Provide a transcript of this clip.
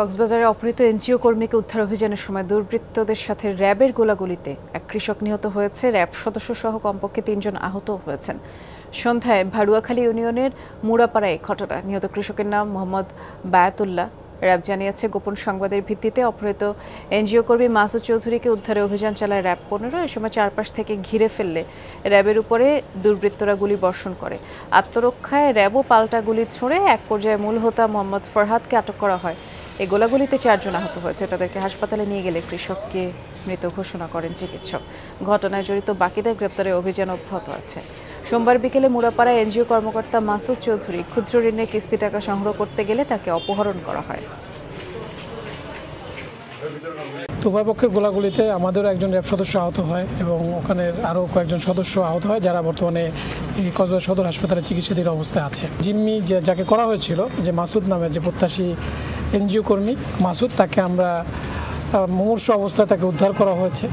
কক্সবাজারে অপহৃত এনজিও কর্মীকে উদ্ধার অভিযানের সময় দুর্বৃত্তদের সাথে র্যাবের গোলাগুলিতে এক কৃষক নিহত হয়েছে। র্যাব সদস্য সহ কমপক্ষে ৩ জন আহত হয়েছেন। সন্ধ্যায় ভাড়ুয়াখালী ইউনিয়নের মুড়াপাড়ায় ঘটনা। নিহত কৃষকের নাম মোহাম্মদ বায়াতুল্লাহ। র্যাব জানিয়েছে, গোপন সংবাদের ভিত্তিতে অপহৃত এনজিও কর্মী মাসুদ চৌধুরীকে উদ্ধারে অভিযান চালায় র্যাব ১৫। এ সময় চারপাশ থেকে ঘিরে ফেললে র্যাবের উপরে দুর্বৃত্তরা গুলি বর্ষণ করে। আত্মরক্ষায় র্যাবও পাল্টা গুলি ছোড়ে। এক পর্যায়ে মূল হোতা মোহাম্মদ ফরহাদকে আটক করা হয়। এই গোলাগুলিতে ৪ জন আহত হয়েছে। তাদেরকে হাসপাতালে নিয়ে গেলে কৃষককে মৃত ঘোষণা করেন চিকিৎসক। ঘটনায় জড়িত বাকিদের গ্রেপ্তারে অভিযান অব্যাহত আছে। সোমবার বিকেলে মুড়াপাড়ায় এনজিও কর্মকর্তা মাসুদ চৌধুরী ক্ষুদ্র ঋণের কিস্তি টাকা সংগ্রহ করতে গেলে তাকে অপহরণ করা হয়। উভয় পক্ষের গোলাগুলিতে আমাদেরও একজন র্যাব সদস্য আহত হয় এবং ওখানে আরও কয়েকজন সদস্য আহত হয়, যারা বর্তমানে এই কক্সবাজার সদর হাসপাতালে চিকিৎসাধীন অবস্থায় আছে। জিম্মি যাকে করা হয়েছিল, যে মাসুদ নামের যে প্রত্যাশী এনজিও কর্মী মাসুদ, তাকে আমরা মুমূর্ষু অবস্থায় তাকে উদ্ধার করা হয়েছে।